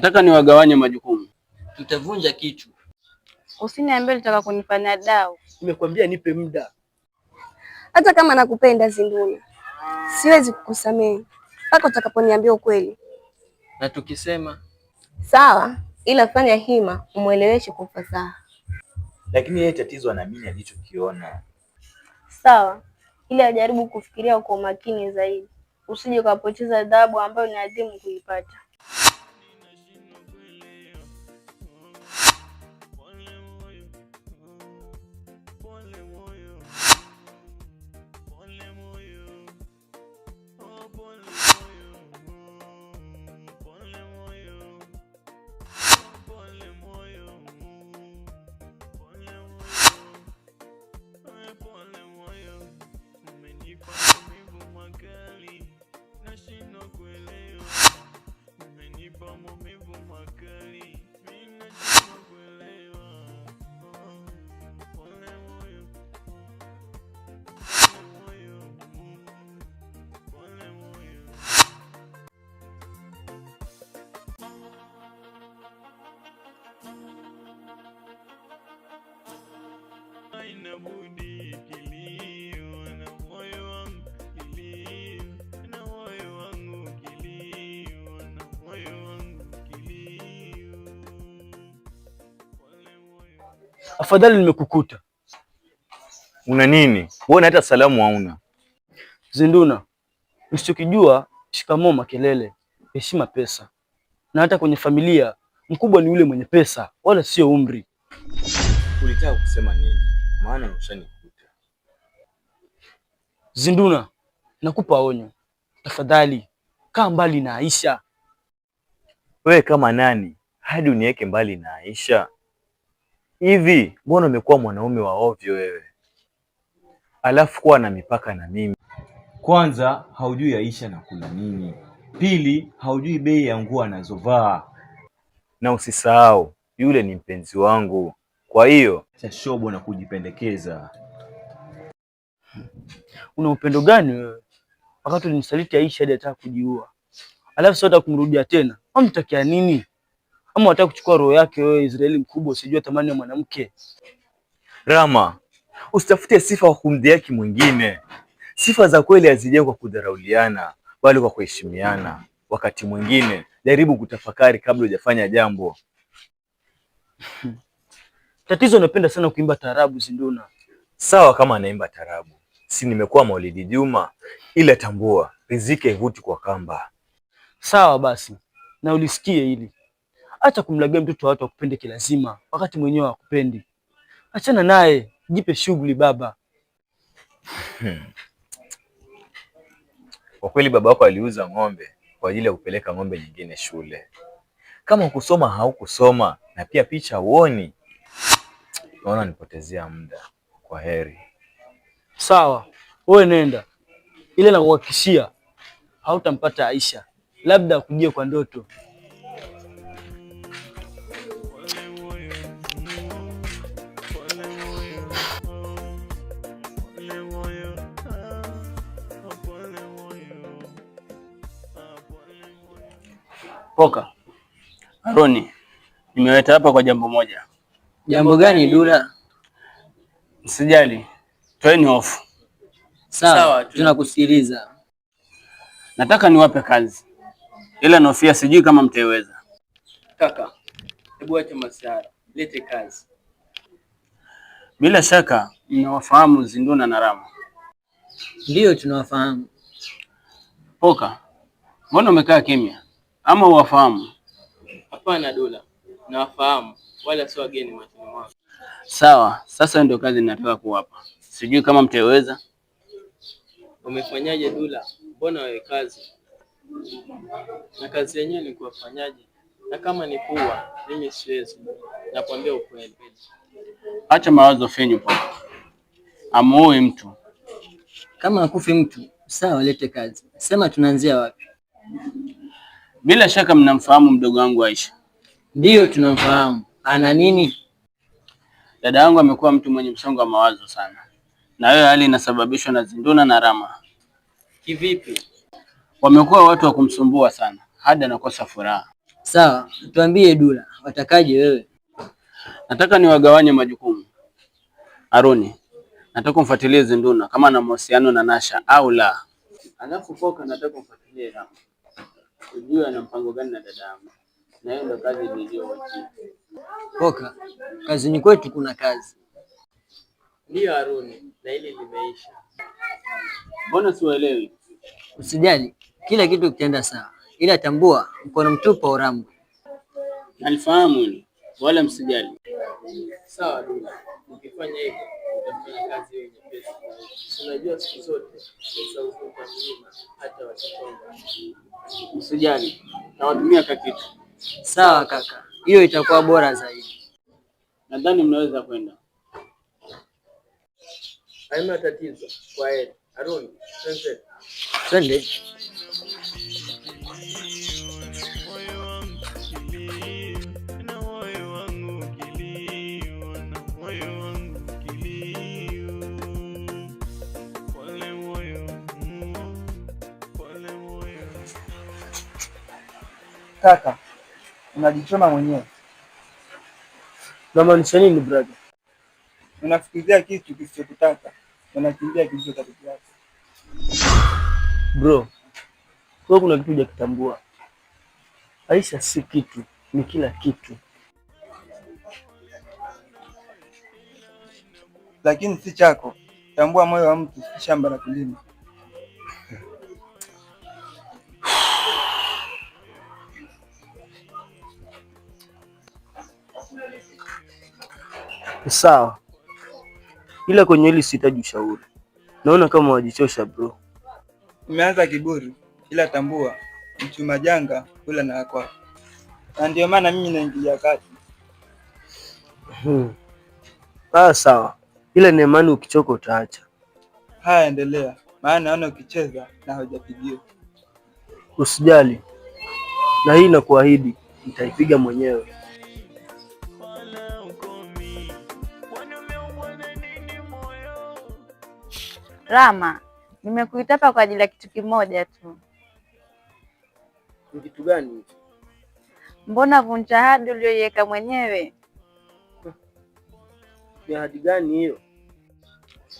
Nataka niwagawanye majukumu. Tutavunja kitu. Usiniambie unataka kunifanya dau. Nimekwambia nipe muda. Hata kama nakupenda Zinduna, siwezi kukusamehe mpaka utakaponiambia ukweli. Na tukisema sawa, ila fanya hima umueleweshe kwa ufasaha. Lakini yeye tatizo anaamini alichokiona. Sawa, ila ajaribu kufikiria kwa makini zaidi, usije ukapoteza adhabu ambayo ni adhimu kuipata. Inabudi kilio na moyo wangu kilio na moyo wangu kilio na moyo wangu kilio. Afadhali nimekukuta. Una nini? Wewe hata salamu hauna. Zinduna, usichokijua shikamoo makelele, heshima pesa. Na hata kwenye familia mkubwa ni yule mwenye pesa, wala sio umri. Ulitaka kusema nini? Maana ushanikuta. Zinduna, nakupa onyo. Tafadhali kaa mbali na Aisha. Wewe kama nani hadi uniweke mbali na Aisha? Hivi mbona umekuwa mwanaume wa ovyo wewe? Alafu kuwa na mipaka na mimi. Kwanza haujui Aisha nakula nini. Pili haujui bei ya nguo anazovaa. Na usisahau yule ni mpenzi wangu. Kwa hiyo cha shobo na kujipendekeza. Una upendo gani wewe? Wakati ulinisaliti Aisha hadi ataka kujiua. Alafu sasa kumrudia tena. Unamtakia nini? Ama unataka kuchukua roho yake wewe Israeli mkubwa usijue thamani ya mwanamke? Rama, usitafute sifa kwa kumdhihaki mwingine. Sifa za kweli hazijengwi kwa kudharauliana, bali kwa kuheshimiana. Wakati mwingine jaribu kutafakari kabla hujafanya jambo. Tatizo unapenda sana kuimba taarabu Zinduna. Sawa kama anaimba taarabu. Si nimekuwa Maulidi Juma, ila tambua riziki haivuti kwa kamba. Sawa basi. Na ulisikie hili. Acha kumlagia mtoto wa watu akupende kilazima wakati mwenyewe hakupendi. Achana naye, jipe shughuli baba. Kwa kweli baba wako aliuza ng'ombe kwa ajili ya kupeleka ng'ombe nyingine shule. Kama kusoma haukusoma na pia picha uoni, naona nipotezea muda. Kwa heri. Sawa, wewe nenda. Ile nakuhakikishia hautampata Aisha. Labda akujie kwa ndoto. Poka. Aroni, nimeweta hapa kwa jambo moja. Jambo gani Dula? Msijali. Toeni hofu. Sawa, tunakusikiliza. Nataka niwape kazi. Ila nofia sijui kama mtaiweza. Kaka, hebu acha masiara. Lete kazi. Bila shaka mnawafahamu Zinduna na Rama. Ndiyo tunawafahamu. Poka, mbona umekaa kimya? Ama uwafahamu? Hapana Dula, nawafahamu wala sio wageni machoni mwangu. Sawa, sasa ndio kazi ninataka kuwapa. Sijui kama mtaiweza. Umefanyaje Dula? Mbona wewe kazi? Na kazi yenyewe ni kuwafanyaje? Na kama ni kuwa, mimi siwezi. Nakwambia ukweli. Acha mawazo fenyu Poka. Amuoe mtu. Kama hakufi mtu, sawa lete kazi. Sema tunaanzia wapi? Bila shaka mnamfahamu mdogo wangu Aisha. Ndiyo tunamfahamu. Ana nini? Dada yangu amekuwa mtu mwenye msongo wa mawazo sana. Na hiyo hali inasababishwa na Zinduna na Rama. Kivipi? Wamekuwa watu wa kumsumbua sana hadi anakosa furaha. Sawa, tuambie Dula, watakaje wewe? Nataka niwagawanye majukumu. Aroni, nataka umfuatilie Zinduna kama ana mahusiano na Nasha au la. Alafu Poka nataka umfuatilie Rama. Ujue ana mpango gani na dada yangu. Na hiyo ndio kazi niliyowaachia. Poka, kazini kwetu kuna kazi. Ndio Aroni, na hili limeisha. Mbona siwaelewi? Usijali, kila kitu kitaenda sawa. Ila tambua, mkono mtupu haurambwi. Nalifahamu hili. Wala msijali. Sawa Dula. Ukifanya hivyo, utafanya kazi yenye pesa. Unajua siku zote pesa huvuka mlima hata wakitonga. Usijali. Nawatumia kakitu. Sawa kaka, hiyo itakuwa bora zaidi. Nadhani mnaweza kwenda. Haina tatizo. Kwa heri. Aroni, Twende. Kaka, unajichoma mwenyewe. unamaanisha nini brother? Unafikiria kitu kisichokutaka, unakimbia kilichokutaka. Bro, kwa kuna kitu hujakitambua. Aisha si kitu, ni kila kitu. Lakini si chako. Tambua moyo wa mtu si shamba la kulima. Sawa, ila kwenye hili sihitaji ushauri. Naona kama wajichosha bro. Umeanza kiburi, ila tambua mchuma janga kula na akwa. Na ndio maana mimi naingilia kati. Sawa, ila ni imani ukichoka utaacha. Haya, endelea, maana naona ukicheza na hujapigiwa. Usijali, na hii nakuahidi nitaipiga mwenyewe. Rama, nimekuita hapa kwa ajili ya kitu kimoja tu. Ni kitu gani? Mbona vunja ahadi uliyoiweka mwenyewe? Ni ahadi gani hiyo?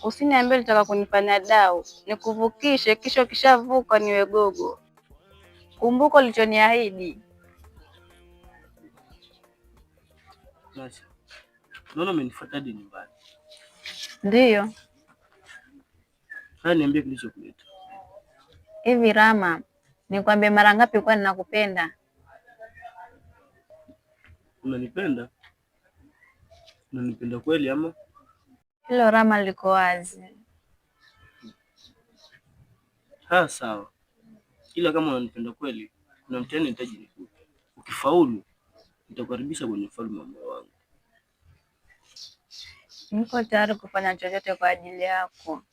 Usiniambie ulitaka kunifanya dau, nikuvukishe kisha ukishavuka niwe gogo. Kumbuka ulichoniahidi. Nasha, naona umenifuata hadi nyumbani. Ndiyo. Haya, niambie kilichokuleta. Hivi Rama, nikwambie mara ngapi kwa ninakupenda? Unanipenda? Unanipenda kweli ama? Hilo Rama liko wazi. Sawa. Ila kama unanipenda kweli, kuna mtihani nahitaji nikupe. Ukifaulu, nitakukaribisha kwenye ufalme wa moyo wangu. Niko tayari kufanya chochote kwa ajili yako.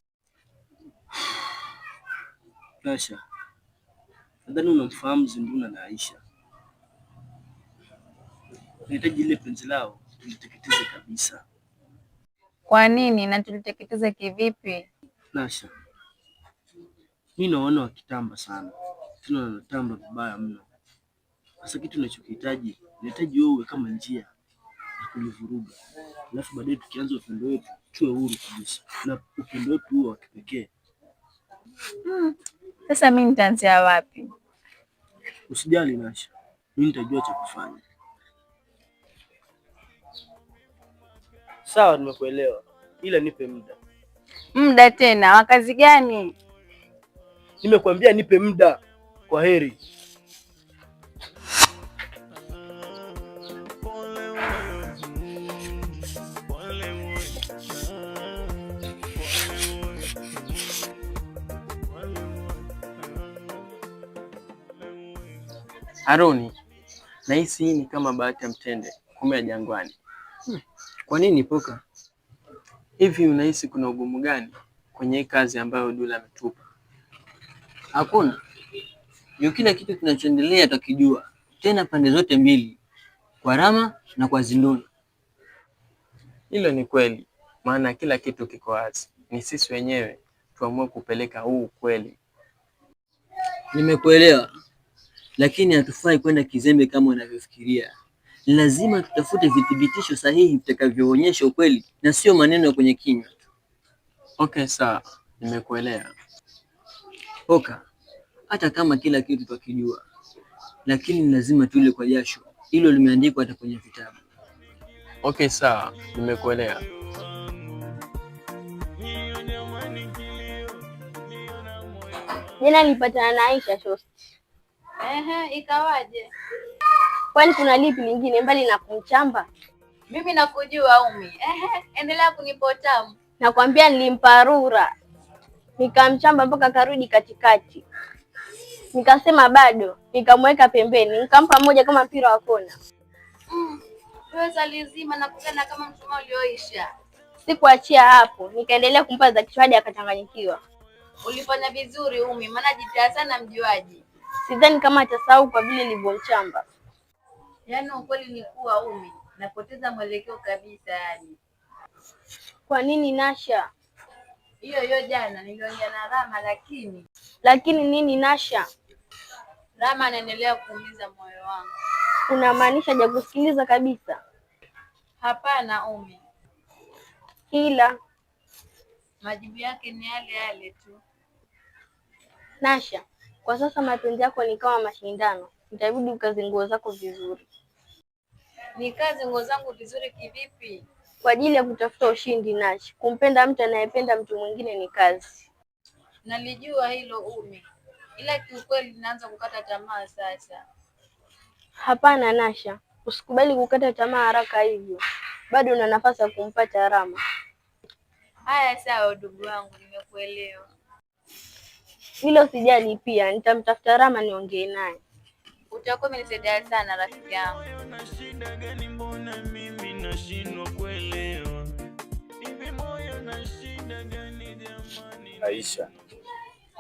Nasha, nadhani unamfahamu Zinduna na Aisha. Nahitaji ile penzi lao tuliteketeze kabisa. Kwa nini na tuliteketeze kivipi? Nasha, mimi naona wakitamba sana, tena wanatamba vibaya mno. Sasa kitu ninachokihitaji, nahitaji wewe uwe kama njia ya kulivuruga, alafu baadaye tukianza upendo wetu tuwe huru kabisa, na upendo wetu huo wa kipekee. Sasa mimi nitaanzia wapi? Usijali Nasha, mimi nitajua cha kufanya. Sawa, nimekuelewa, ila nipe muda. Muda tena? Wa kazi gani? Nimekuambia nipe muda. Kwa heri. Aroni, nahisi hii ni kama bahati ya mtende kumbe ya jangwani. Kwa nini Poka? Hivi unahisi kuna ugumu gani kwenye hii kazi ambayo Dula ametupa? Hakuna. Ndio kila kitu kinachoendelea tutakijua. Tena pande zote mbili. Kwa Rama na kwa Zinduna. Hilo ni kweli, maana kila kitu kiko wazi. Ni sisi wenyewe tuamue kupeleka huu kweli. Nimekuelewa. lakini hatufai kwenda kizembe kama unavyofikiria. Lazima tutafute vithibitisho sahihi vitakavyoonyesha ukweli na sio maneno ya kwenye kinywa. Okay, sawa, nimekuelewa. Oka, hata kama kila kitu twakijua, lakini lazima tule kwa jasho. Hilo limeandikwa hata kwenye vitabu. Okay, sawa, nimekuelewa. Jana nilipatana na Aisha shosti. Ikawaje? Kwani kuna lipi lingine mbali na kumchamba? Mimi nakujua Umi. Endelea kunipa tamu. Nakwambia nilimpa rura, nikamchamba mpaka karudi katikati, nikasema bado, nikamweka pembeni, nikampa moja kama mpira wa kona. Wewe lizima na kugana kama mshumaa ulioisha. Sikuachia hapo, nikaendelea kumpa za kichwa hadi akachanganyikiwa. Ulifanya vizuri Umi, maana jitia sana mjuaji. Sidhani kama atasahau kwa vile nilivyomchamba. Yaani ukweli ni kuwa Umi, napoteza mwelekeo kabisa yani. Kwa nini Nasha? Hiyo jana niliongea na Rama lakini nini Nasha? Rama anaendelea kuumiza moyo wangu. Unamaanisha hajakusikiliza kabisa? Hapana Umi. Ila majibu yake ni yale yale tu. Nasha, kwa sasa mapenzi yako ni kama mashindano. Itabidi ukaze nguo zako vizuri. Nikaze nguo zangu vizuri kivipi? Kwa ajili ya kutafuta ushindi Nasha. Kumpenda mtu anayependa mtu mwingine ni kazi. Nalijua hilo Umi. Ila kiukweli ninaanza kukata tamaa sasa. Hapana Nasha, usikubali kukata tamaa haraka hivyo. Bado una nafasi ya kumpata Rama. Haya sawa ndugu wangu, nimekuelewa. Hilo sijali pia, nitamtafuta Rama niongee naye. Utakuwa umenisaidia sana rafiki yangu. Aisha,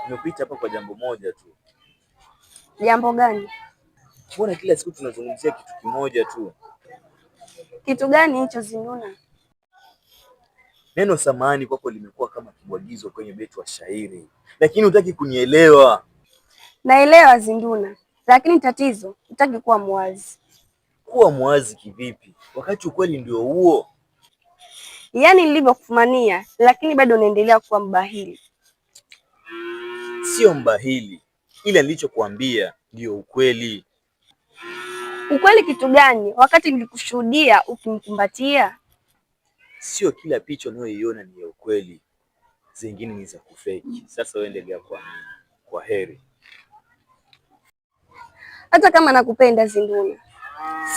nimekuita hapa kwa jambo moja tu. Jambo gani? Mbona kila siku tunazungumzia kitu kimoja tu? Kitu gani hicho Zinuna? Neno samahani kwako limekuwa kama kibwagizo kwenye beti wa shairi, lakini hutaki kunielewa. Naelewa Zinduna, lakini tatizo hutaki kuwa mwazi. Kuwa mwazi kivipi wakati ukweli ndio huo? Yaani nilivyokufumania, lakini bado unaendelea kuwa mbahili. Sio mbahili, ila nilichokuambia ndio ukweli. Ukweli kitu gani wakati nilikushuhudia ukimkumbatia? Sio kila picha unayoiona ni ya ukweli, zingine ni za kufeki. Sasa wewe endelea kwa heri. Hata kama nakupenda Zinduna,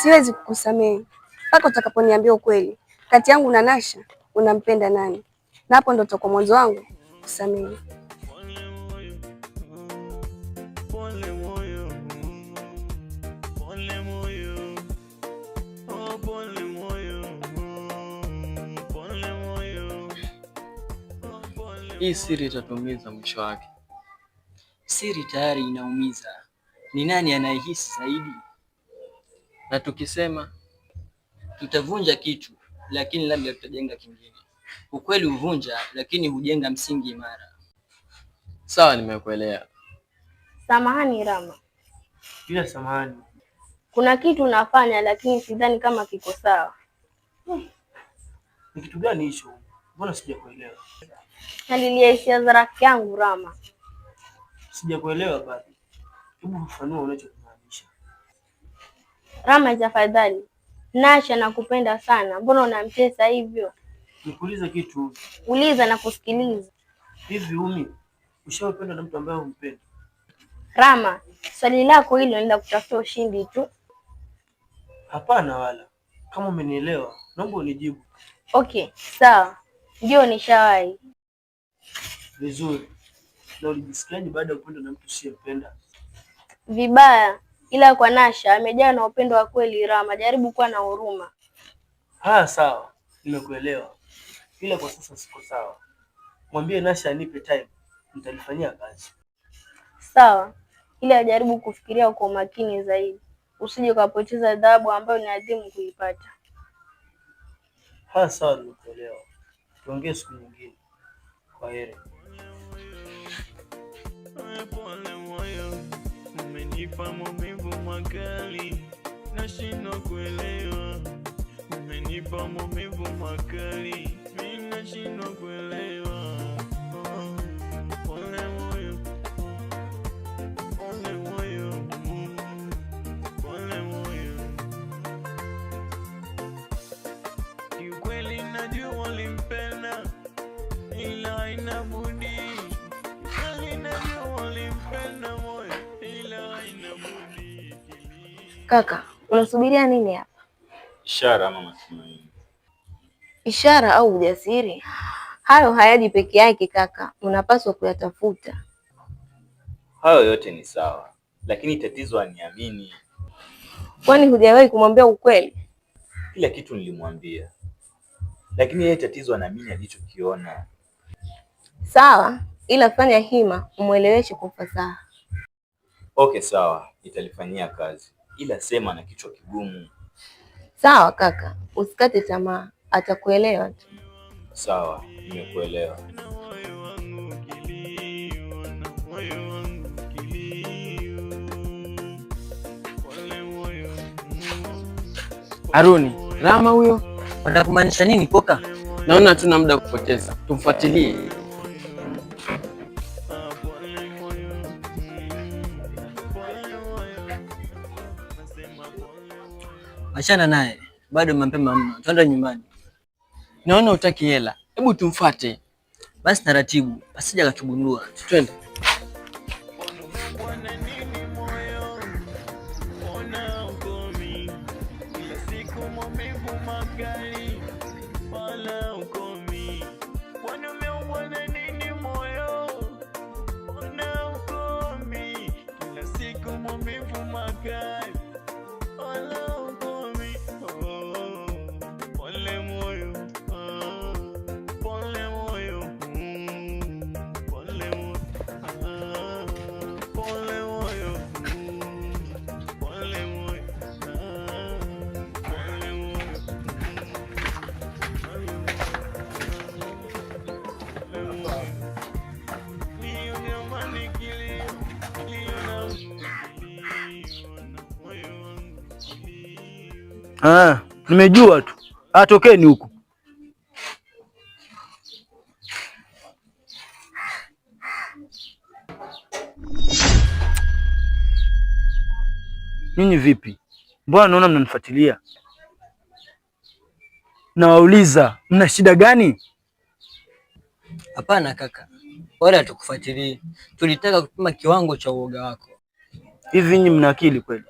siwezi kukusamehe mpaka utakaponiambia ukweli. Kati yangu na Nasha unampenda nani? Na hapo ndo tutakuwa mwanzo wangu kusamehe. Hii siri itatumiza mwisho wake. Siri tayari inaumiza. Ni nani anayehisi zaidi? Na tukisema tutavunja kitu, lakini labda tutajenga kingine. Ukweli huvunja, lakini hujenga msingi imara. Sawa, nimekuelewa. Samahani Rama. Bila samahani. Kuna kitu unafanya lakini sidhani kama kiko sawa. Ni kitu gani hicho? Mbona sijakuelewa? Nalilia hisia za rafiki yangu Rama. Sijakuelewa bado. Hebu ufafanue unachomaanisha. Rama, tafadhali. Nasha nakupenda sana. Mbona unamtesa hivyo? Nikuulize kitu. Uliza na kusikiliza. Hivi Umi, ushawapenda na mtu ambaye humpendi? Rama, swali lako hilo naenda kutafuta ushindi tu. Hapana wala. Kama umenielewa, naomba unijibu. Okay, sawa. Ndio nishawahi. Vizuri. Na ulijisikiaje baada ya kupenda na mtu usiyempenda? Vibaya, ila kwa Nasha amejaa na upendo wa kweli Rama. Jaribu kuwa na huruma. Sawa. Nimekuelewa. Ila kwa sasa siko sawa. Mwambie Nasha anipe time. Nitalifanyia kazi. Sawa. Ila jaribu kufikiria kwa makini zaidi. Usije ukapoteza dhahabu ambayo ni adhimu kuipata. Sawa, nimekuelewa. Tuongee siku nyingine. Kwaheri. umenipa maumivu makali, nashindwa kuelewa. Umenipa maumivu makali, mimi nashindwa kuelewa. Pole moyo, pole moyo, pole moyo. Kiukweli najua ulimpenda, ila haina budi. Kiukweli najua ulimpenda moyo, ila haina budi. Kaka, unasubiria nini hapa? Ishara ama matumaini? Ishara au ujasiri? Hayo hayaji peke yake kaka, unapaswa kuyatafuta. Hayo yote ni sawa, lakini tatizo aniamini. Kwani hujawahi kumwambia ukweli? Kila kitu nilimwambia, lakini yeye tatizo anaamini alichokiona. Sawa, ila fanya hima umweleweshe kwa ufasaha. Okay, sawa, nitalifanyia kazi, ila sema na kichwa kigumu. Sawa kaka, usikate tamaa, atakuelewa tu. Sawa, nimekuelewa. Aruni, Rama huyo. Watakumaanisha nini Poka? Naona hatuna muda kupoteza, tumfuatilie. Achana naye, bado mapema mno, twende nyumbani. Naona utaki hela, hebu tumfuate basi taratibu, asije akatugundua. twende. Nimejua tu. Tokeni huku. Ninyi vipi? Mbona naona mnanifuatilia? Nawauliza, mna shida gani? Hapana kaka, wala hatukufuatilia. Tulitaka kupima kiwango cha uoga wako. Hivi nyinyi mna akili kweli?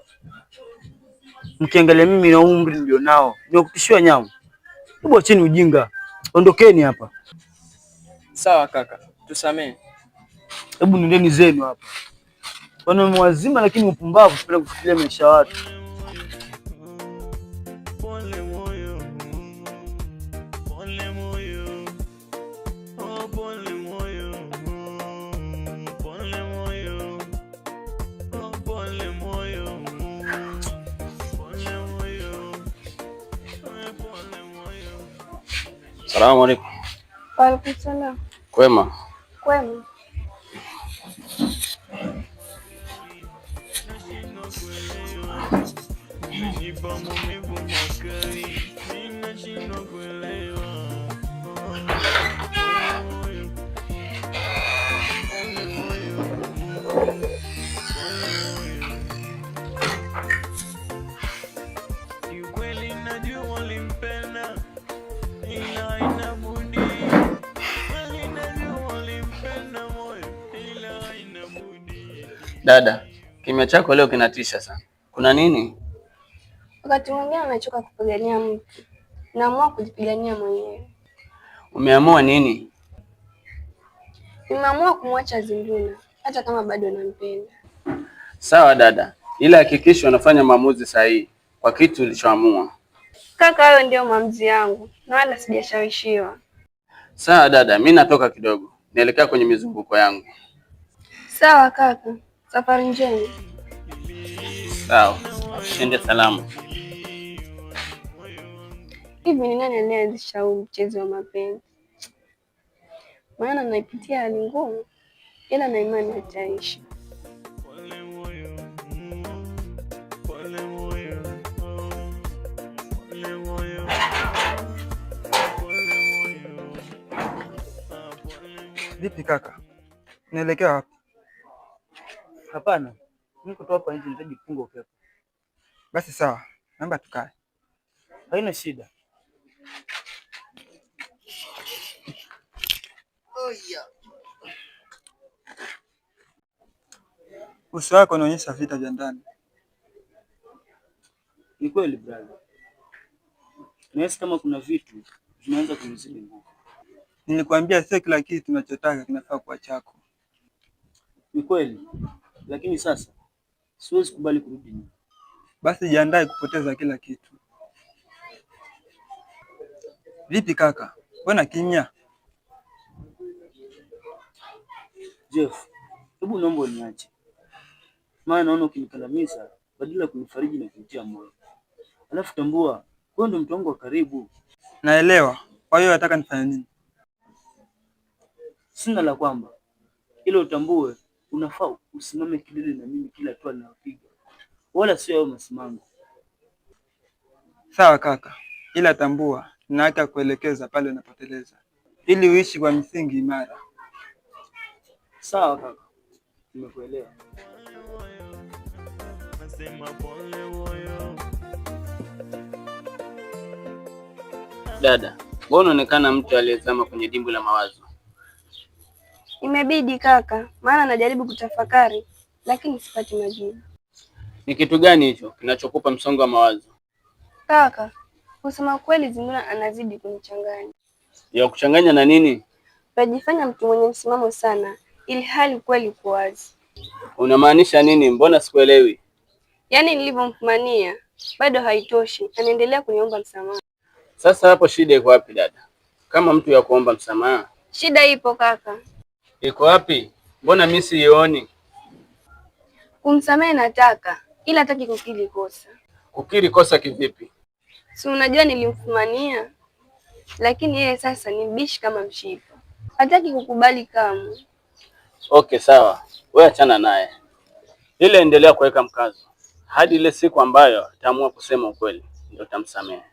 Mkiangalia mimi na umri nilionao, ni kutishiwa nyamu. Hebu acheni ujinga. Ondokeni hapa. Sawa kaka, tusamee. Hebu nendeni zenu hapa. Wanaume wazima lakini mpumbavu bila kufikiria maisha ya watu. Salamu alaykum. Wa alaykum salaam. Kwema? Kwema. Dada, kimya chako leo kinatisha sana. Kuna nini? Wakati mwingine anachoka kupigania mtu, naamua kujipigania mwenyewe. Umeamua nini? Nimeamua kumwacha Zinduna hata kama bado nampenda. Sawa dada, ila hakikisha unafanya maamuzi sahihi kwa kitu ulichoamua. Kaka, hayo ndio maamuzi yangu na wala sijashawishiwa. Sawa dada, mimi natoka kidogo, naelekea kwenye mizunguko yangu. Sawa kaka, safari njema. Sawa, ende salama. Hivi ni nani anayeanzisha huu mchezo wa mapenzi? Maana naipitia hali ngumu, ila na imani itaisha. Vipi kaka, unaelekea wapi? Hapana, niko tu hapa nje, nahitaji kupunga upepo. Basi sawa, naomba tukae. Haina shida. Uso wako unaonyesha vita vya ndani. Ni kweli brother. Nahisi kama kuna vitu vinaanza kunizidi nguvu. Nilikwambia sio kila kitu tunachotaka kinafaa kuwa chako. Ni kweli, lakini sasa siwezi kubali kurudi nyuma. Basi jiandae kupoteza kila kitu. Vipi kaka, mbona kimya? Jeff, hebu naomba uniache. Maana naona ukinikandamiza badala ya kunifariji na kunitia moyo. Alafu tambua, wewe ndio mtu wangu wa karibu. Naelewa. Kwa hiyo nataka nifanye nini? Sina la kwamba. Ila utambue unafaa usimame kidete na mimi kila hatua ninayopiga. Wala sio wewe masimango. Sawa kaka. Ila tambua nina haki ya kuelekeza pale unapoteleza. Ili uishi kwa misingi imara. Sawa kaka. Nimekuelewa. Dada, wewe unaonekana mtu aliyezama kwenye dimbwi la mawazo. Imebidi kaka, maana najaribu kutafakari lakini sipati majibu. Ni kitu gani hicho kinachokupa msongo wa mawazo? Kaka, kusema kweli Zinduna anazidi kunichanganya. Ya kuchanganya na nini? Najifanya mtu mwenye msimamo sana, ili hali kweli uko wazi. Unamaanisha nini? Mbona sikuelewi? Yaani nilivyomfumania bado haitoshi, anaendelea kuniomba msamaha. Sasa hapo shida iko wapi dada? Kama mtu ya kuomba msamaha. Shida ipo kaka. Iko wapi? Mbona mimi sioni? Kumsamehe nataka, ila hataki kukiri kosa. Kukiri kosa kivipi? Si unajua nilimfumania, lakini yeye sasa ni mbishi kama mshipa. Hataki kukubali kamwe. Okay, sawa. Wewe achana naye. Ile endelea kuweka mkazo hadi ile siku ambayo ataamua kusema ukweli ndio tamsamehe.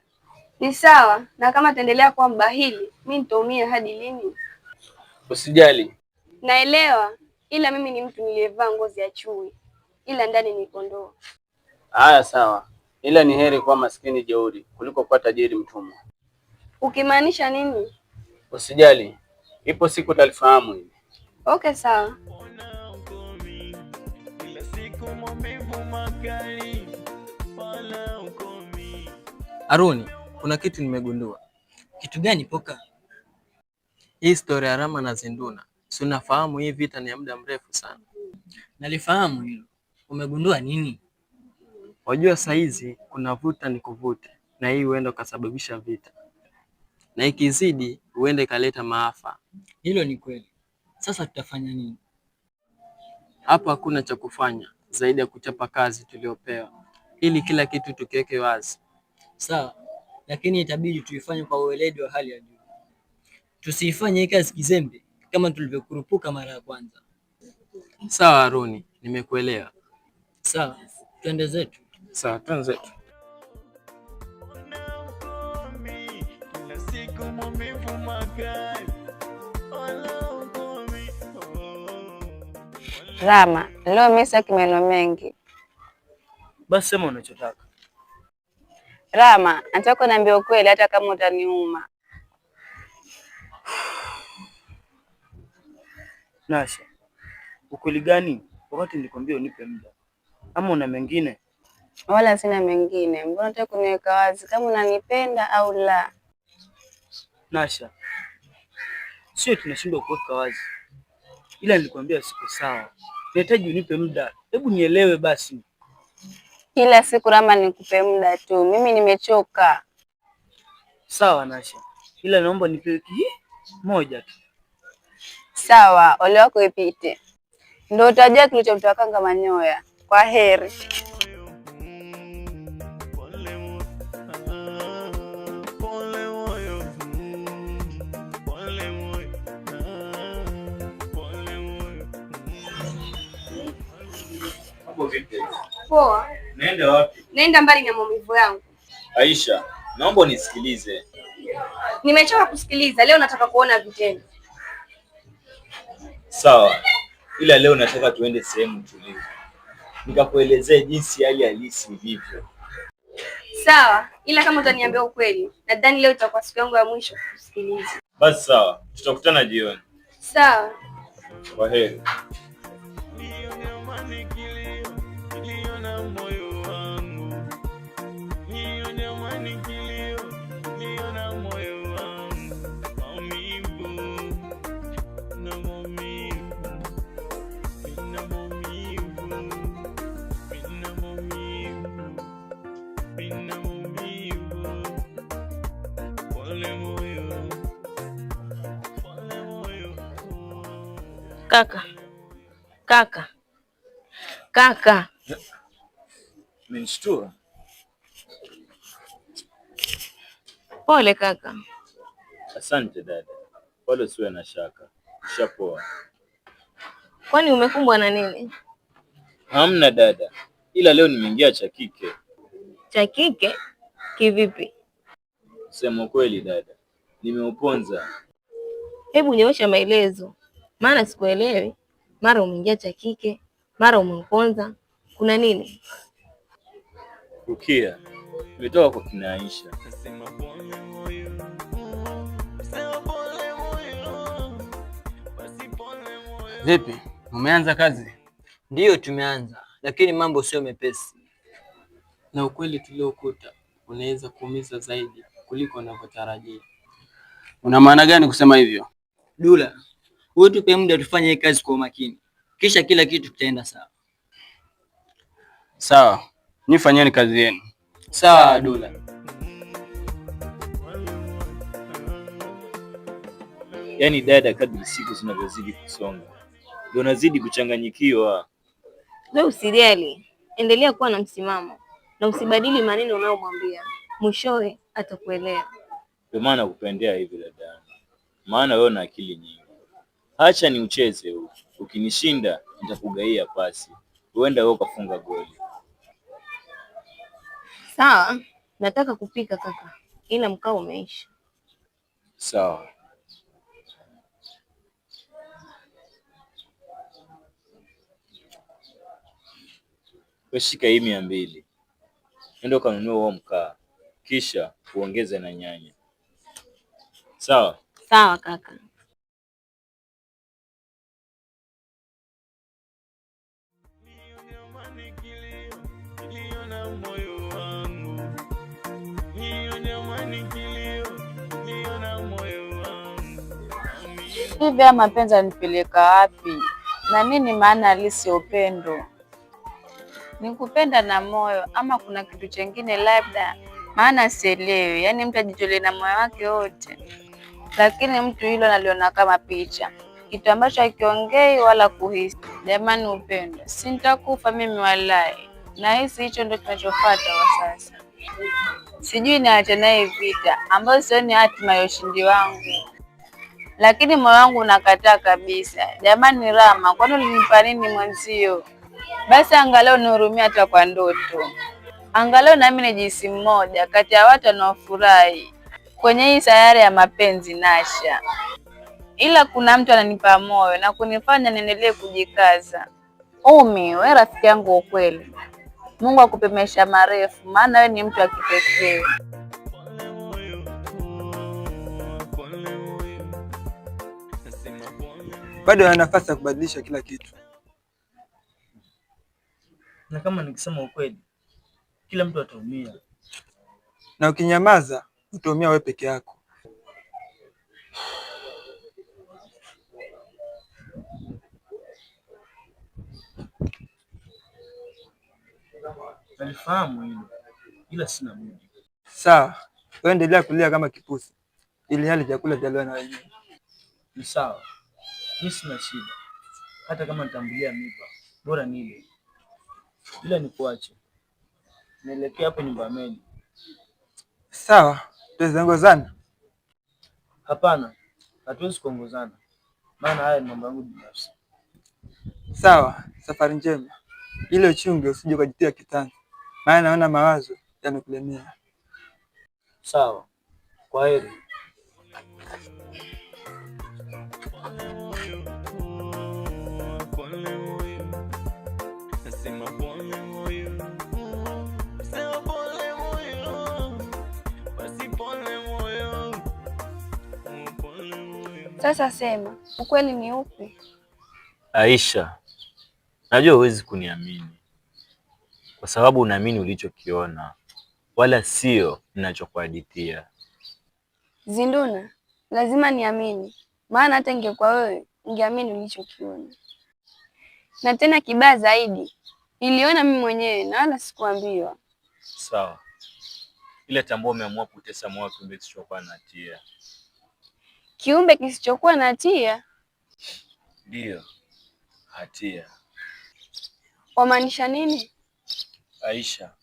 Ni sawa, na kama ataendelea kuwa mbahili, mimi nitaumia hadi lini? Usijali. Naelewa, ila mimi ni mtu niliyevaa ngozi ya chui, ila ndani ni kondoo. Haya sawa. Ila ni heri kuwa maskini jeuri kuliko kuwa tajiri mtumwa. Ukimaanisha nini? Usijali. Ipo siku utalifahamu hili. Okay, sawa. Aruni, kuna kitu nimegundua. Kitu gani Poka? Hii story ya Rama na Zinduna. Si unafahamu hii vita ni ya muda mrefu sana. Nalifahamu hilo. Umegundua nini? Wajua saizi kuna vuta ni kuvute, na hii huenda ukasababisha vita, na ikizidi huenda ikaleta maafa. Hilo ni kweli. Sasa tutafanya nini? Hapa hakuna cha kufanya zaidi ya kuchapa kazi tuliopewa, ili kila kitu tukiweke wazi. Sawa, lakini itabidi tuifanye kwa uweledi wa hali ya juu. Tusiifanye hii kazi kizembe kama tulivyokurupuka mara ya kwanza. Sawa Aruni, nimekuelewa. Sawa, twende zetu. Sawa, twende zetu. Rama, leo mimi sitaki maneno mengi. Basi sema unachotaka. Rama, nataka uniambie ukweli hata kama utaniuma. Nasha, ukweli gani? Wakati nilikwambia unipe muda. Ama una mengine? Wala sina mengine. Mbona unataka kuniweka wazi kama unanipenda au la? Nasha, sio tunashindwa kuweka wazi. Ila nilikwambia siko sawa. Nahitaji unipe muda. Hebu nielewe basi. Kila siku Rama nikupe muda tu. Mimi nimechoka. Sawa Nasha. Ila naomba nipe wiki moja tu. Sawa, ole wako ipite. Ndio utajua kilichomtoka manyoya. Kwa heri. Poa. Naenda wapi? Naenda mbali na maumivu yangu. Aisha, naomba unisikilize. Nimechoka kusikiliza, leo nataka kuona vitendo. Sawa, ila leo nataka tuende sehemu tulivu, nikakuelezea jinsi hali halisi ilivyo. Sawa, ila kama utaniambia ukweli, nadhani leo itakuwa siku yangu ya mwisho kusikiliza. Basi sawa, tutakutana jioni. Sawa. Kwaheri. Kaka. Umenishtua. Pole kaka. Asante dada. Pole, usiwe na shaka. Ushapoa. Kwani umekumbwa na nini? Hamna dada, ila leo nimeingia cha kike. Cha kike? Kivipi? Sema kweli dada, nimeuponza. Hebu niosha maelezo, maana sikuelewi. Mara umeingia cha kike, mara umeuponza. Kuna nini? Rukia, nimetoka kwa kina Aisha. Vipi, umeanza kazi? Ndiyo, tumeanza, lakini mambo sio mepesi, na ukweli tuliokuta unaweza kuumiza zaidi kuliko unavyotarajia. Una maana gani kusema hivyo? Dula, wewe tupe muda tufanye hii kazi kwa makini, kisha kila kitu kitaenda sawa. Sawa, nifanyeni kazi yenu. Sawa Dula. Yaani dada, kadri siku zinavyozidi kusonga ndio nazidi kuchanganyikiwa. Wewe usijali, endelea kuwa na msimamo na usibadili maneno unayomwambia, mwishowe atakuelewa. Ndio maana nakupendea hivi dada, maana wewe una akili nyingi. Acha ni ucheze huu, ukinishinda nitakugaia pasi, huenda wewe ukafunga goli. Sawa, nataka kupika kaka, ila mkao umeisha. Sawa. Shika hii 200. Nenda kanunua huo mkaa, kisha uongeze na nyanya. Sawa? Sawa kaka. Hivi haya mapenzi yanipeleka wapi? Na nini maana halisi ya upendo? Ni kupenda na moyo ama kuna kitu chengine labda? Maana sielewi. Yaani mtu ajitolee na moyo wake wote, lakini mtu hilo analiona kama picha, kitu ambacho hakiongei wala kuhisi. Jamani, upendo si nitakufa mimi walai. Nahisi hicho ndio kinachofuata kwa sasa. Sijui niache naye vita ambayo sioni hatima ya ushindi wangu, lakini moyo wangu unakataa kabisa. Jamani Rama, kwani ulinipa nini mwenzio? Basi angalau nihurumia hata kwa ndoto, angalau nami nijisi mmoja kati ya watu wanaofurahi kwenye hii sayari ya mapenzi Nasha. Ila kuna mtu ananipa moyo na kunifanya niendelee kujikaza. Umi, wewe rafiki yangu wa kweli, Mungu akupe maisha marefu, maana wewe ni mtu wa kipekee. Bado ana nafasi ya kubadilisha kila kitu, na kama nikisema ukweli, kila mtu ataumia, na ukinyamaza utaumia wewe peke yako. Nalifahamu hilo, ila sina budi. Sawa, wewe endelea kulia kama kipusi, ili hali chakula chaliwa na wenyewe. Ni sawa, mimi sina shida, hata kama nitambulia mipa bora nile, ila nikuache nielekea hapo nyumba Meli. Sawa, tuongozana? Hapana, hatuwezi kuongozana, maana haya ni mambo yangu binafsi. Sawa, safari njema, ile uchunge usije ukajitia kitani, maana naona mawazo yanakulemea. Sawa, kwaheri. Sasa sema, ukweli ni upi? Aisha, najua huwezi kuniamini kwa sababu unaamini ulichokiona wala sio ninachokuhadithia. Zinduna, lazima niamini, maana hata ingekuwa wewe ungeamini ulichokiona. Na tena kibaya zaidi, niliona mimi mwenyewe na wala sikuambiwa. Sawa, ile tambua umeamua kutesa moyo kiumbe kisichokuwa na hatia. Kiumbe kisichokuwa na hatia? Ndiyo, hatia. Wamaanisha nini? Aisha,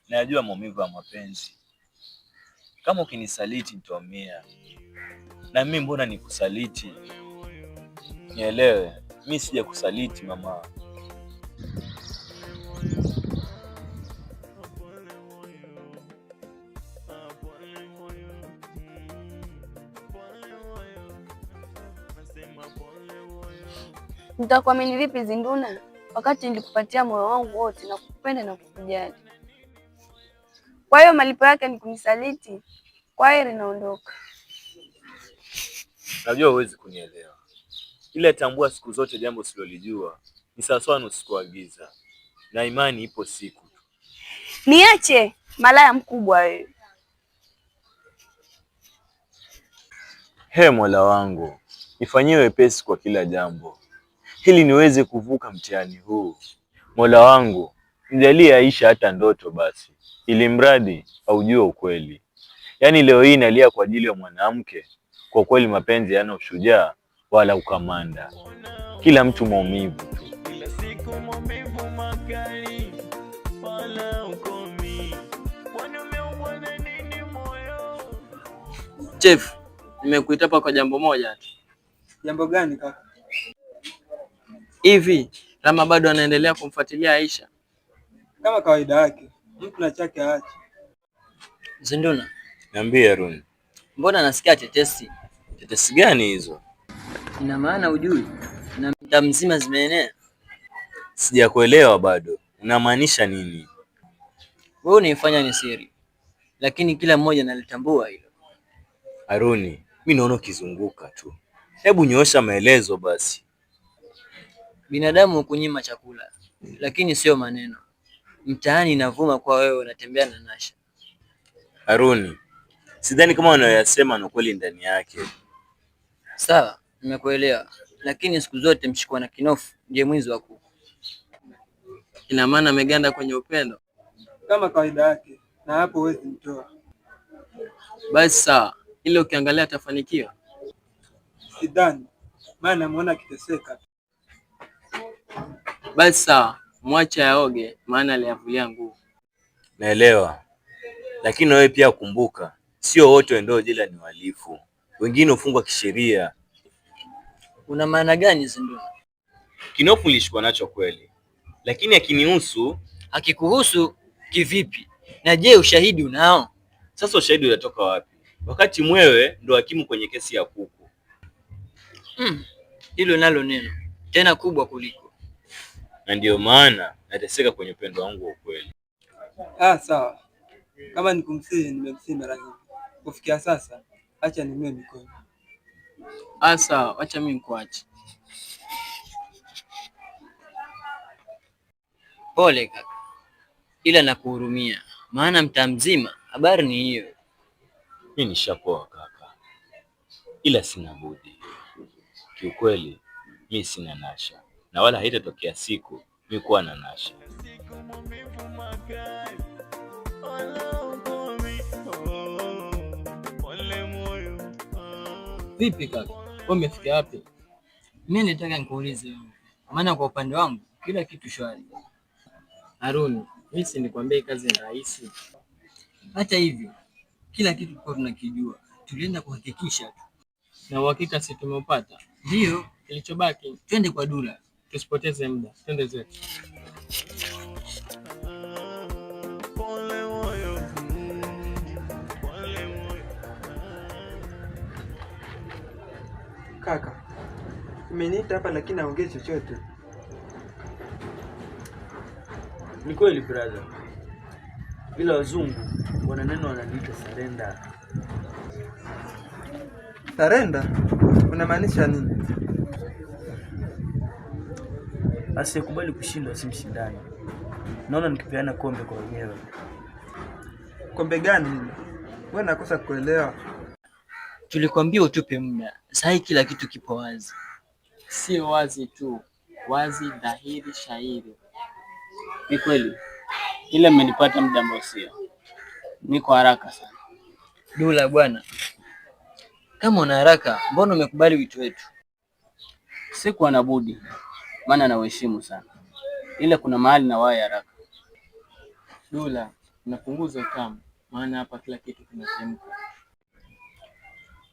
najua maumivu ya mapenzi. Kama ukinisaliti nitaumia. Na mimi mbona nikusaliti? Nielewe, mimi sija kusaliti mama. Nitakuamini vipi Zinduna, wakati nilikupatia moyo wangu wote na kukupenda na kukujali? Kwa hiyo malipo yake ni kunisaliti? Kwa heri, naondoka. Najua huwezi kunielewa. Ile tambua siku zote jambo usilolijua ni sawasawa na usiku wa giza. Na imani ipo siku. Niache, malaya mkubwa wewe. He Mola wangu, nifanyie wepesi kwa kila jambo, ili niweze kuvuka mtihani huu. Mola wangu, nijalie Aisha hata ndoto basi, ili mradi aujue ukweli. Yaani leo hii nalia kwa ajili ya mwanamke. Kwa kweli mapenzi yana ushujaa wala ukamanda. Kila mtu maumivu tu. Kila siku maumivu makali wala ukomi. Kwani umeumbwa na nini moyo? Chef, nimekuita hapa kwa jambo moja tu. Jambo gani kaka? Hivi Rama bado anaendelea kumfuatilia Aisha? Kama kawaida yake, mtu na chake aache. Zinduna, Niambie Harun. mbona nasikia tetesi? Tetesi gani hizo? Ina maana ujui na mtaa mzima zimeenea? Sijakuelewa bado. Unamaanisha nini? Wewe unaifanya ni siri, lakini kila mmoja analitambua hilo. Haruni, mimi naona ukizunguka tu. Hebu nyoosha maelezo basi. Binadamu hukunyima chakula, lakini sio maneno. Mtaani inavuma kwa wewe unatembea na Nasha. Haruni, sidhani kama unayoyasema na kweli ndani yake. Sawa, nimekuelewa, lakini siku zote mshikwa na kinofu ndiye mwizi wa kuku. Ina maana ameganda kwenye upendo Kama kawaida yake, na hapo huwezi mtoa. basi. Sawa, ile ukiangalia atafanikiwa? Sidhani, maana namuona akiteseka. Basi sawa, mwache aoge, maana aliyavulia nguo. Naelewa. Lakini wewe pia kumbuka, sio wote ndio jela ni wahalifu. Wengine hufungwa kisheria. Una maana gani Zinduna? Kinofu nilishikwa nacho kweli. Lakini akinihusu. Hakikuhusu kivipi? Na je, ushahidi unao? Sasa ushahidi unatoka wapi? Wakati mwewe ndo hakimu kwenye kesi ya kuku. Hilo nalo neno tena kubwa kuliko. Na ndio maana nateseka kwenye upendo wangu wa ukweli. Sawa. Kama nikumsihi nimemsihi mara nyingi. Kufikia sasa, acha nimue mikono. Sawa, acha mimi nikuache. Pole kaka, ila nakuhurumia, maana mtaa mzima habari ni hiyo. Mimi nishapoa kaka, ila sina budi. Kiukweli mimi sina Nasha, na wala haitatokea siku mimi kuwa na Nasha. Vipi kaka, wewe umefikia wapi? Mimi nitaka nikuulize wewe, maana kwa upande wangu kila kitu shwari. Haruni, mimi si nikwambie kazi ni rahisi. Hata hivyo kila kitu kwa tunakijua, tulienda kuhakikisha tu. Na uhakika si tumeupata? Ndio, Kilichobaki twende kwa Dula. tusipoteze muda, twende zetu. Kaka, umeniita hapa lakini haongei chochote. Ni kweli brother, ila wazungu wana neno wananiita surrender. Sarenda? Unamaanisha nini? Asiyekubali kushindwa si mshindani. Naona nikipeana kombe kwa wenyewe. Kombe gani hili? Wewe nakosa kuelewa. Tulikwambia utupe muda. Sasa kila kitu kipo wazi. Sio wazi tu, wazi dhahiri shahiri. Ni kweli, ile mmenipata muda ambao sio. Niko haraka sana. Dula bwana, kama una haraka, mbona umekubali wito wetu? Sikuwa na budi, maana nauheshimu sana. Ile kuna mahali na wahi haraka. Dula, unapunguza utamu, maana hapa kila kitu kinachemka.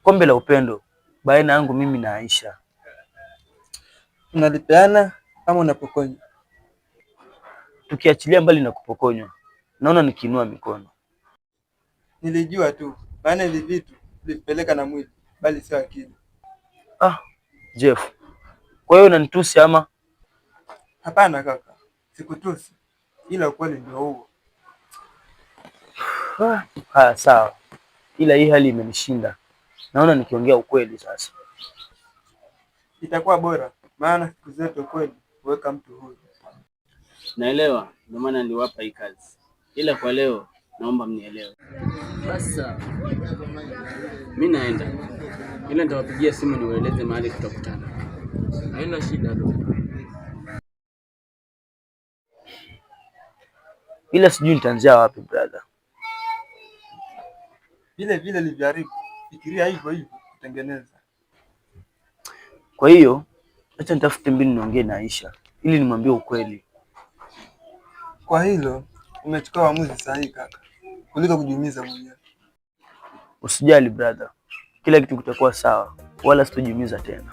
Kombe la upendo baina yangu mimi na Aisha. Unalipeana ama unapokonya? Tukiachilia mbali na kupokonywa, naona nikiinua mikono. Nilijua tu, maana hivi vitu vilipeleka na mwili, bali sio akili. Jeff, kwa hiyo unanitusi ama? Hapana kaka, sikutusi, ila ukweli ndio huo. Haya sawa, ila hii hali imenishinda. Naona nikiongea ukweli sasa itakuwa bora, maana siku zote ukweli huweka mtu huru. Naelewa, ndio maana niliwapa hii kazi. Ila kwa leo naomba mnielewe. Basi mimi naenda. Ila nitawapigia simu niwaeleze mahali tutakutana. Haina shida tu. ila sijui nitaanzia wapi brother. Vile vile liviharibu, fikiria hivyo hivyo kutengeneza. Kwa hiyo acha nitafute mbinu niongee na Aisha ili nimwambie ukweli. Kwa hilo umechukua uamuzi sahihi kaka, kuliko kujiumiza mwenyewe. Usijali brother, kila kitu kitakuwa sawa, wala sitojiumiza tena.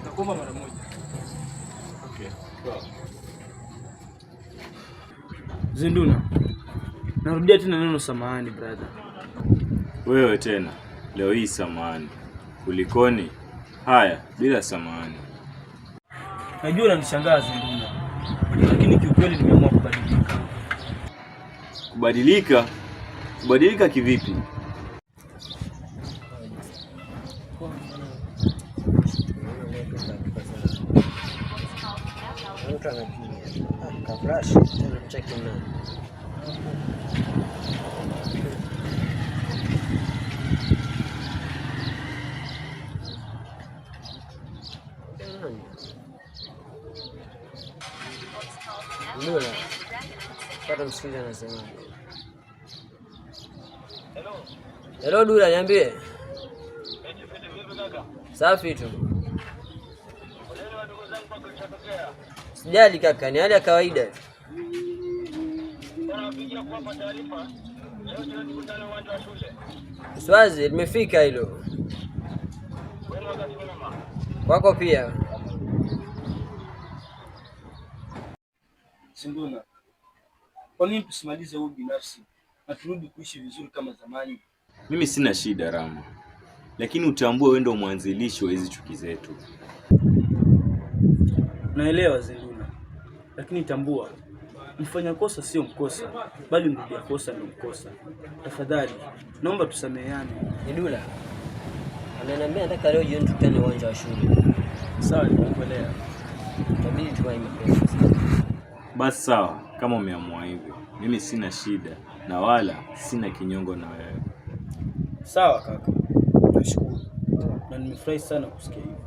Nakuomba mara moja. Okay. Sawa. Zinduna, narudia tena neno samahani brother. Wewe tena leo hii samahani? Kulikoni? Haya, bila samahani. Najua unanishangaa Zinduna, lakini kiukweli nimeamua kubadilika. Kubadilika? Kubadilika kivipi? Hello Dula, niambie. Safi tu. Sijali kaka, ni hali ya kawaida. Swazi, limefika hilo. Kwako pia. Zinduna, kwa nini tusimalize huu binafsi na turudi kuishi vizuri kama zamani? Mimi sina shida Rama, lakini utambue wewe ndio mwanzilishi wa hizi chuki zetu. Naelewa Zinduna, lakini tambua mfanya kosa sio mkosa, bali mrudia kosa ndio mkosa. Tafadhali naomba tusameheane. Dula, ameniambia nataka leo jioni tukutane uwanja wa shule. Sawa, nimekuelewa. Tabidi tuwahi mapema. Basi sawa, kama umeamua hivyo, mimi sina shida na wala sina kinyongo na wewe. Sawa kaka, nashukuru na nimefurahi sana kusikia hivyo.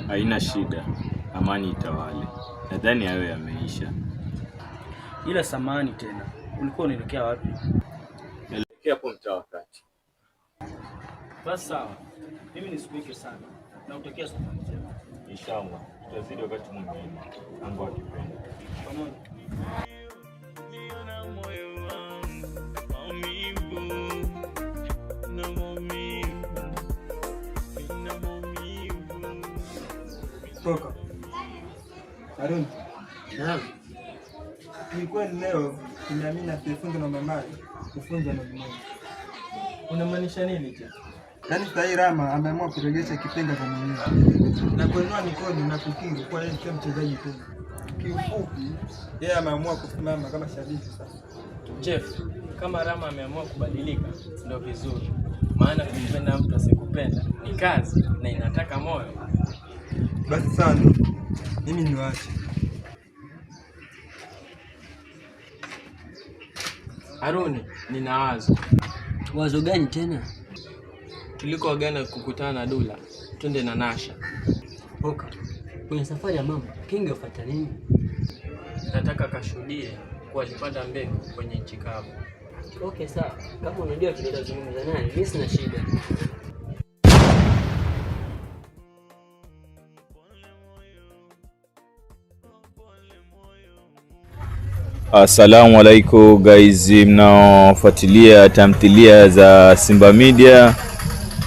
Haina shida, amani itawale. Nadhani hayo yameisha. Ila samahani tena, ulikuwa unaelekea wapi? Naelekea hapo mtaa wa kati. Basi sawa, mimi nisikuike sana na utakia safari njema. Inshallah, tutazidi wakati mwingine. Mungu akipenda. Pamoja. Toka. Arun. Naam. Nilikuwa Kiukweli leo nimeamini tuifunge na mamali, kufunja na mmoja. Unamaanisha nini je? Yaani sasa Rama ameamua kurejesha kipenga kwa mwenyewe na kuinua mikono na kukiri kwa yeye sio mchezaji tena. Kiufupi yeye ameamua kusimama kama shabiki sasa. Jeff, kama Rama ameamua kubadilika ndio vizuri. Maana kumpenda mtu asikupenda ni kazi na inataka moyo. Basi sana. Mimi niwaache. Haruni, nina wazo. Wazo gani tena? Tulikoagana kukutana na Dula, twende na Nasha. Oka. Kwenye safari ya mama, Kinga ufuata nini? Nataka kashuhudie kuwa alipanda mbegu kwenye nchi kavu. Okay, sawa. Kama unajua tunazungumza naye, mimi sina shida. Assalamu alaikum guys, mnaofuatilia tamthilia za Simba Media.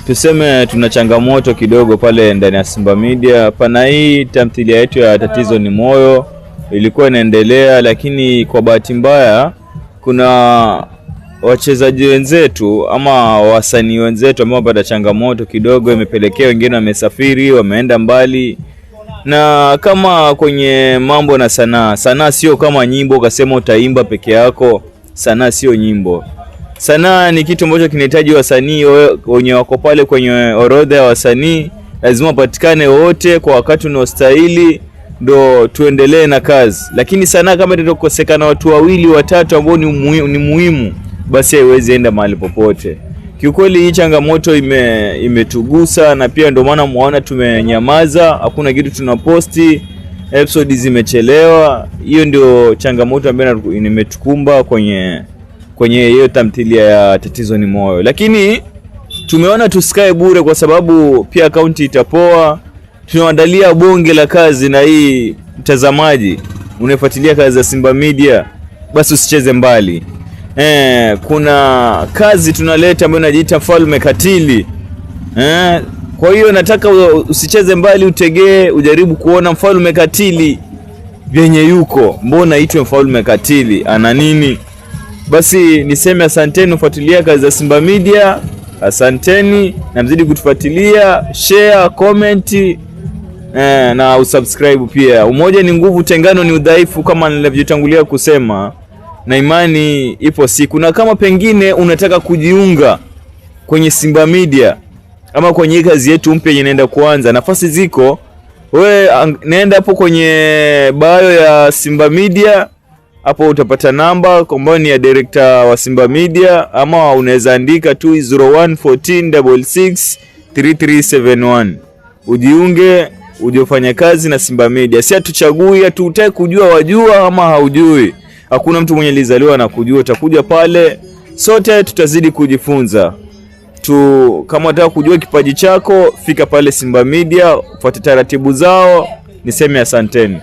Tuseme tuna changamoto kidogo pale ndani ya Simba Media. Pana hii tamthilia yetu ya Tatizo ni Moyo ilikuwa inaendelea, lakini kwa bahati mbaya kuna wachezaji wenzetu ama wasanii wenzetu ambao wamepata changamoto kidogo, imepelekea wengine wamesafiri, wameenda mbali. Na kama kwenye mambo na sanaa sio kama nyimbo ukasema utaimba peke yako. Sanaa sio nyimbo. Sanaa ni kitu ambacho kinahitaji wasanii wenye wako pale kwenye orodha ya wasanii, lazima patikane wote kwa wakati unaostahili ndo tuendelee na kazi. Lakini sanaa kama itakosekana watu wawili watatu ambao ni muhimu, basi haiwezi enda mahali popote. Kiukweli hii changamoto imetugusa na pia ndio maana muona tumenyamaza, hakuna kitu tunaposti, episode zimechelewa. Hiyo ndio changamoto ambayo imetukumba kwenye hiyo tamthilia ya Tatizo ni Moyo. Lakini tumeona tusikae bure kwa sababu pia akaunti itapoa. Tunaandalia bonge la kazi, na hii mtazamaji unafuatilia kazi za Simba Media, basi usicheze mbali. Kuna kazi tunaleta ambayo inajiita Mfalme Katili. Kwa hiyo nataka usicheze mbali, utegee ujaribu kuona Mfalme Katili vyenye yuko. Mbona aitwe Mfalme Katili? Ana nini? Basi niseme asanteni kufuatilia kazi za Simba Media. Asanteni na mzidi kutufuatilia, share, comment na usubscribe pia. Umoja ni nguvu, tengano ni udhaifu, kama nilivyotangulia kusema. Na imani ipo siku. Na kama pengine unataka kujiunga kwenye Simba Media ama kwenye kazi yetu mpya inaenda kuanza, nafasi ziko. Wewe nenda hapo kwenye bio ya Simba Media, hapo utapata namba ambayo ni ya director wa Simba Media, ama unaweza andika tu 0114663371. Ujiunge, uje ufanye kazi na Simba Media. Si atuchagui, hatutaki kujua wajua ama haujui. Hakuna mtu mwenye alizaliwa na kujua. Utakuja pale, sote tutazidi kujifunza. Kama unataka kujua kipaji chako, fika pale Simba Media, fuata taratibu zao. Niseme asanteni.